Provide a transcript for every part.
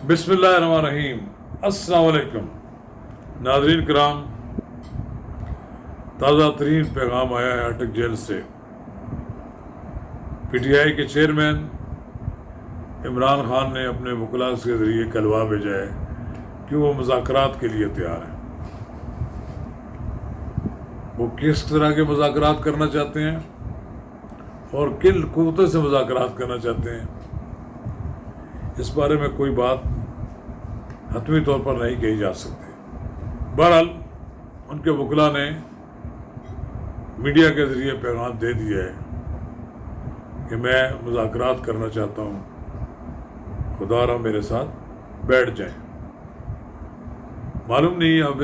بسم اللہ الرحمن الرحیم۔ السلام علیکم ناظرین کرام، تازہ ترین پیغام آیا ہے اٹک جیل سے۔ پی ٹی آئی کے چیئرمین عمران خان نے اپنے وکلاء کے ذریعے کلوا بھیجا ہے کہ وہ مذاکرات کے لیے تیار ہیں۔ وہ کس طرح کے مذاکرات کرنا چاہتے ہیں اور کن قوتوں سے مذاکرات کرنا چاہتے ہیں، اس بارے میں کوئی بات حتمی طور پر نہیں کہی جا سکتی۔ بہرحال ان کے وکلاء نے میڈیا کے ذریعے پیغام دے دیا ہے کہ میں مذاکرات کرنا چاہتا ہوں، خدا را میرے ساتھ بیٹھ جائیں۔ معلوم نہیں اب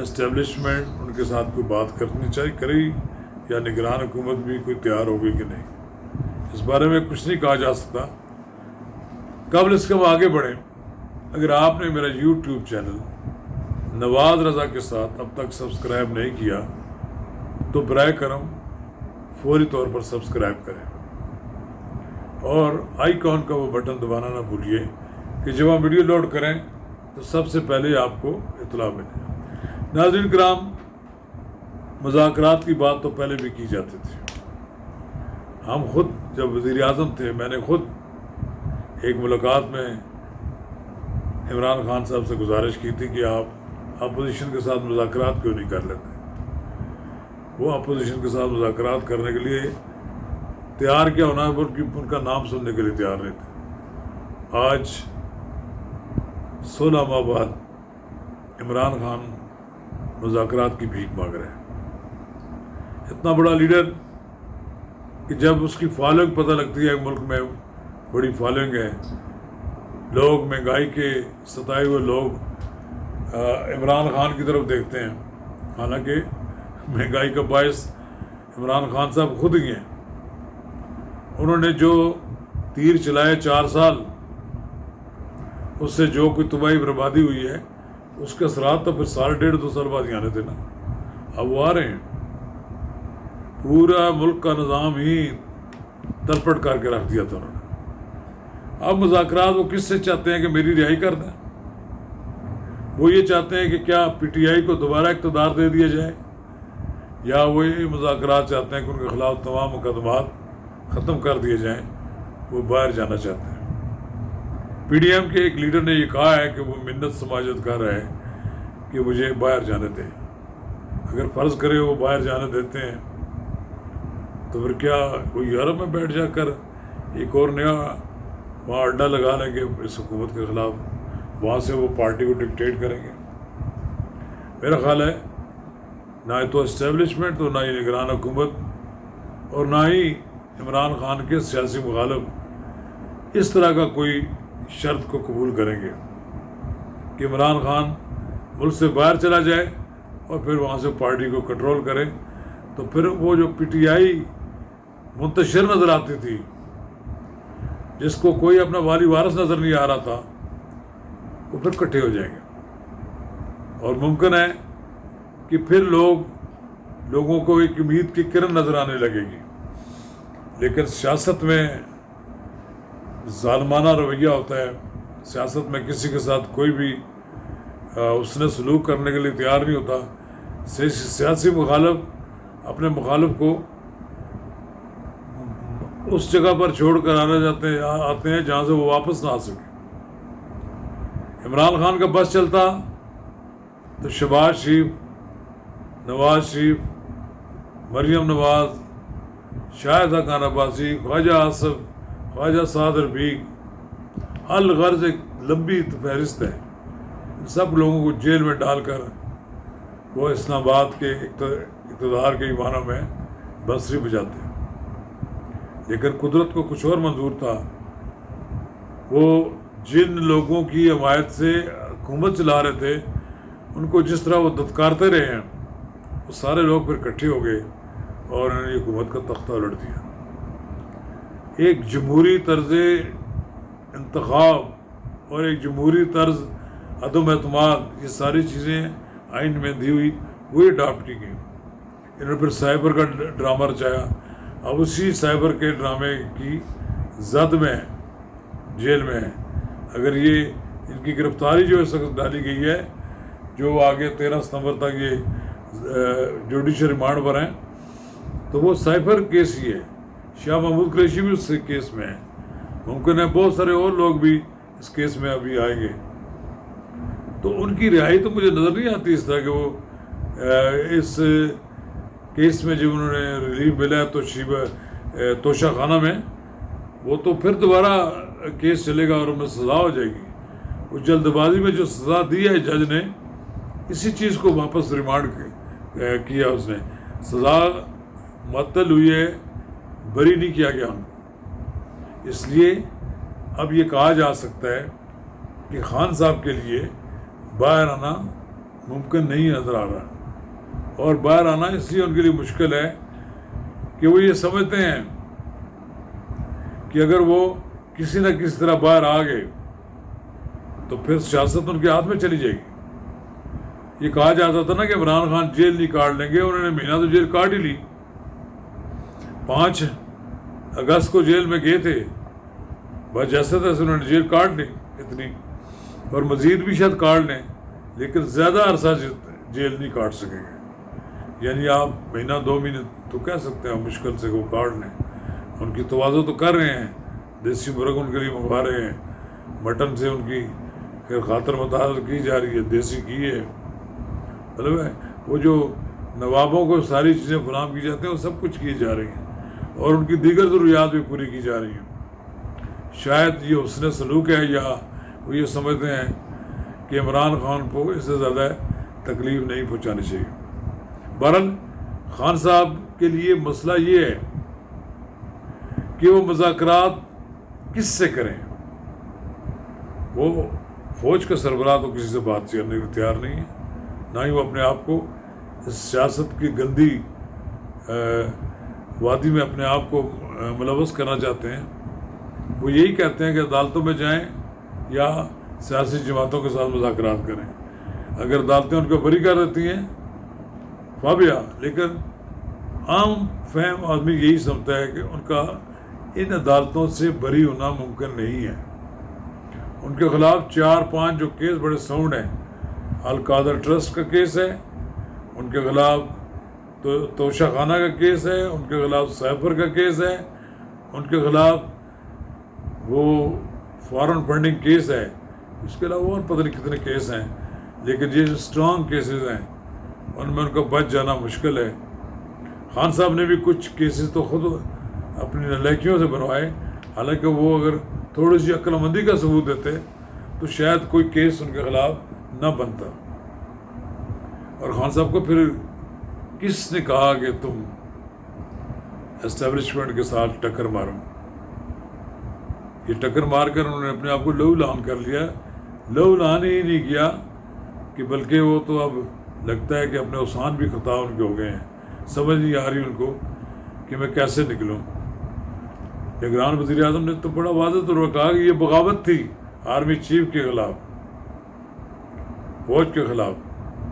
اسٹیبلشمنٹ ان کے ساتھ کوئی بات کرنی چاہیے کری یا نگران حکومت بھی کوئی تیار ہوگی کہ نہیں، اس بارے میں کچھ نہیں کہا جا سکتا۔ قبل اس کے ہم آگے بڑھیں، اگر آپ نے میرا یوٹیوب چینل نواز رضا کے ساتھ اب تک سبسکرائب نہیں کیا تو برائے کرم فوری طور پر سبسکرائب کریں اور آئیکن کا وہ بٹن دبانا نہ بھولیے کہ جب ہم ویڈیو لوڈ کریں تو سب سے پہلے آپ کو اطلاع ملے۔ ناظرین کرام، مذاکرات کی بات تو پہلے بھی کی جاتی تھی۔ ہم خود جب وزیر اعظم تھے، میں نے خود ایک ملاقات میں عمران خان صاحب سے گزارش کی تھی کہ آپ اپوزیشن کے ساتھ مذاکرات کیوں نہیں کر لیتے۔ وہ اپوزیشن کے ساتھ مذاکرات کرنے کے لیے تیار کیا ہونا ہے، ان کا نام سننے کے لیے تیار نہیں تھے۔ آج 16 ماہ بعد عمران خان مذاکرات کی بھیک مانگ رہے ہیں۔ اتنا بڑا لیڈر کہ جب اس کی فالوئنگ پتہ لگتی ہے، ملک میں بڑی فالوئنگ ہے، لوگ مہنگائی کے ستائے ہوئے لوگ عمران خان کی طرف دیکھتے ہیں، حالانکہ مہنگائی کا باعث عمران خان صاحب خود ہی ہیں۔ انہوں نے جو تیر چلائے 4 سال، اس سے جو کوئی تباہی بربادی ہوئی ہے، اس کے اثرات تو پھر 1.5-2 سال بعد ہی آنے تھے نا۔ اب وہ آ رہے ہیں، پورا ملک کا نظام ہی تلپٹ کر کے رکھ دیا تھا انہوں نے۔ اب مذاکرات وہ کس سے چاہتے ہیں کہ میری رہائی کر دیں؟ وہ یہ چاہتے ہیں کہ کیا پی ٹی آئی کو دوبارہ اقتدار دے دیا جائے، یا وہ یہ مذاکرات چاہتے ہیں کہ ان کے خلاف تمام مقدمات ختم کر دیے جائیں، وہ باہر جانا چاہتے ہیں۔ پی ڈی ایم کے ایک لیڈر نے یہ کہا ہے کہ وہ منت سماجت کر رہا ہے کہ مجھے باہر جانے دیں۔ اگر فرض کرے وہ باہر جانے دیتے ہیں تو پھر کیا وہ یورپ میں بیٹھ جا کر ایک اور نیا وہاں اڈا لگا لیں گے اس حکومت کے خلاف، وہاں سے وہ پارٹی کو ڈکٹیٹ کریں گے؟ میرا خیال ہے نہ تو اسٹیبلشمنٹ تو نہ ہی نگران حکومت اور نہ ہی عمران خان کے سیاسی مخالف اس طرح کا کوئی شرط کو قبول کریں گے کہ عمران خان ملک سے باہر چلا جائے اور پھر وہاں سے پارٹی کو کنٹرول کرے۔ تو پھر وہ جو پی ٹی آئی منتشر نظر آتی تھی، جس کو کوئی اپنا والی وارث نظر نہیں آ رہا تھا، وہ پھر اکٹھے ہو جائیں گے اور ممکن ہے کہ پھر لوگوں کو ایک امید کی کرن نظر آنے لگے گی۔ لیکن سیاست میں ظالمانہ رویہ ہوتا ہے، سیاست میں کسی کے ساتھ کوئی بھی اس نے سلوک کرنے کے لیے تیار نہیں ہوتا۔ سیاسی مخالف اپنے مخالف کو اس جگہ پر چھوڑ کر آتے ہیں جہاں سے وہ واپس نہ آ سکے۔ عمران خان کا بس چلتا تو شہباز شریف، نواز شریف، مریم نواز، شاہدہ خان عباسی، خواجہ آصف، خواجہ سعد رفیق، الغرض ایک لمبی فہرست ہے۔ ان سب لوگوں کو جیل میں ڈال کر وہ اسلام آباد کے اقتدار کے ایوانوں میں بنسری بجاتے ہیں۔ لیکن قدرت کو کچھ اور منظور تھا۔ وہ جن لوگوں کی حمایت سے حکومت چلا رہے تھے، ان کو جس طرح وہ دھتکارتے رہے ہیں، وہ سارے لوگ پھر اکٹھے ہو گئے اور انہوں نے حکومت کا تختہ الٹ دیا۔ ایک جمہوری طرز انتخاب اور ایک جمہوری طرز عدم اعتماد، یہ ساری چیزیں آئین میں دی ہوئی وہی اڈاپٹ کی گئی۔ انہوں نے پھر سائبر کا ڈرامہ رچایا۔ اب اسی سائبر کے ڈرامے کی زد میں جیل میں ہے۔ اگر یہ ان کی گرفتاری جو اس وقت ڈالی گئی ہے، جو آگے 13 ستمبر تک یہ جوڈیشل ریمانڈ پر ہیں، تو وہ سائفر کیس ہی ہے. شاہ محمود قریشی بھی اس کیس میں ہیں. ممکن ہے بہت سارے اور لوگ بھی اس کیس میں ابھی آئیں گے. تو ان کی رہائی تو مجھے نظر نہیں آتی اس طرح کہ وہ اس کیس میں جب انہوں نے ریلیف ملا ہے توشہ خانہ میں، وہ تو پھر دوبارہ کیس چلے گا اور ان میں سزا ہو جائے گی. وہ جلد بازی میں جو سزا دی ہے جج نے، اسی چیز کو واپس ریمانڈ کیا. اس نے سزا معطل ہوئی ہے، بری نہیں کیا گیا ان کو. اس لیے اب یہ کہا جا سکتا ہے کہ خان صاحب کے لیے باہر آنا ممکن نہیں نظر آ رہا. اور باہر آنا اس لیے ان کے لیے مشکل ہے کہ وہ یہ سمجھتے ہیں کہ اگر وہ کسی نہ کسی طرح باہر آ گئے تو پھر سیاست ان کے ہاتھ میں چلی جائے گی. یہ کہا جاتا تھا نا کہ عمران خان جیل نہیں کاٹ لیں گے. انہوں نے مہینہ تو جیل کاٹ ہی لی. 5 اگست کو جیل میں گئے تھے، بس جیسے تیسے انہوں نے جیل کاٹ لی اتنی، اور مزید بھی شاید کاٹ لیں، لیکن زیادہ عرصہ جیل نہیں کاٹ سکیں گے. یعنی آپ مہینہ 2 مہینے تو کہہ سکتے ہیں مشکل سے وہ کاٹ لیں. ان کی توازو تو کر رہے ہیں، دیسی مرغ ان کے لیے منگوا رہے ہیں، مٹن سے ان کی پھر خاطر متاثر کی جا رہی ہے، دیسی کی ہے. مطلب ہے وہ جو نوابوں کو ساری چیزیں فراہم کی جاتی ہیں وہ سب کچھ کی جا رہی ہیں، اور ان کی دیگر ضروریات بھی پوری کی جا رہی ہیں. شاید یہ حسن سلوک ہے، یا وہ یہ سمجھتے ہیں کہ عمران خان کو اس سے زیادہ تکلیف نہیں پہنچانی چاہیے. بہرحال خان صاحب کے لیے مسئلہ یہ ہے کہ وہ مذاکرات کس سے کریں. وہ فوج کا سربراہ تو کسی سے بات کرنے کو تیار نہیں ہے، نہ ہی وہ اپنے آپ کو اس سیاست کی گندی وادی میں اپنے آپ کو ملوث کرنا چاہتے ہیں. وہ یہی کہتے ہیں کہ عدالتوں میں جائیں یا سیاسی جماعتوں کے ساتھ مذاکرات کریں. اگر عدالتیں ان کو بری کر دیتی ہیں فابیا، لیکن عام فہم آدمی یہی سمجھتا ہے کہ ان کا ان عدالتوں سے بری ہونا ممکن نہیں ہے. ان کے خلاف 4-5 جو کیس بڑے ساؤنڈ ہیں. القادر ٹرسٹ کا کیس ہے ان کے خلاف، توشہ خانہ کا کیس ہے ان کے خلاف، سائفر کا کیس ہے ان کے خلاف، وہ فارن فنڈنگ کیس ہے، اس کے علاوہ اور پتہ نہیں کتنے کیس ہیں. لیکن یہ جو اسٹرانگ کیسز ہیں ان میں ان کا بچ جانا مشکل ہے. خان صاحب نے بھی کچھ کیسز تو خود اپنی نالائکیوں سے بنوائے، حالانکہ وہ اگر تھوڑی سی عقل مندی کا ثبوت دیتے تو شاید کوئی کیس ان کے خلاف نہ بنتا. اور خان صاحب کو پھر کس نے کہا کہ تم اسٹیبلشمنٹ کے ساتھ ٹکر مارو؟ یہ ٹکر مار کر انہوں نے اپنے آپ کو لہو لہان کر لیا. لہو لہان ہی نہیں کیا کہ بلکہ وہ تو اب لگتا ہے کہ اپنے اوسان بھی خطا ان کے ہو گئے ہیں. سمجھ نہیں آ رہی ان کو کہ میں کیسے نکلوں. نگران وزیر اعظم نے تو بڑا واضح طور پر کہا کہ یہ بغاوت تھی آرمی چیف کے خلاف، فوج کے خلاف،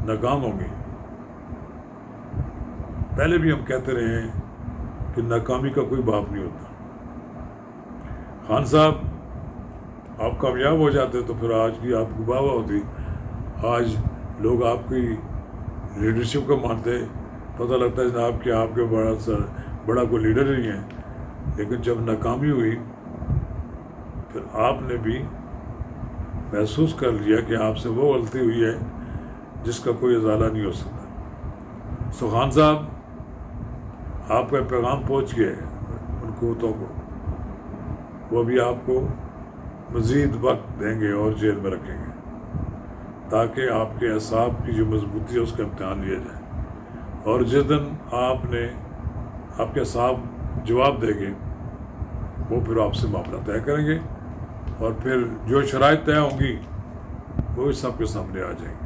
ناکام ہو گئی. پہلے بھی ہم کہتے رہے ہیں کہ ناکامی کا کوئی باپ نہیں ہوتا. خان صاحب آپ کامیاب ہو جاتے تو پھر آج کی آپ کو واہ ہوتی. آج لوگ آپ کی لیڈرشپ کو مانتے، پتہ لگتا ہے جناب کہ آپ کے بڑا کوئی لیڈر نہیں ہے. لیکن جب ناکامی ہوئی پھر آپ نے بھی محسوس کر لیا کہ آپ سے وہ غلطی ہوئی ہے جس کا کوئی ازالہ نہیں ہو سکتا. سو خان صاحب آپ کا پیغام پہنچ گیا ہے ان قوتوں کو. وہ بھی آپ کو مزید وقت دیں گے اور جیل میں رکھیں گے تاکہ آپ کے اعصاب کی جو مضبوطی ہے اس کا امتحان لیا جائے. اور جس دن آپ کے اعصاب جواب دیں گے وہ پھر آپ سے معاملہ طے کریں گے، اور پھر جو شرائط طے ہوں گی وہ سب کے سامنے آ جائیں گی.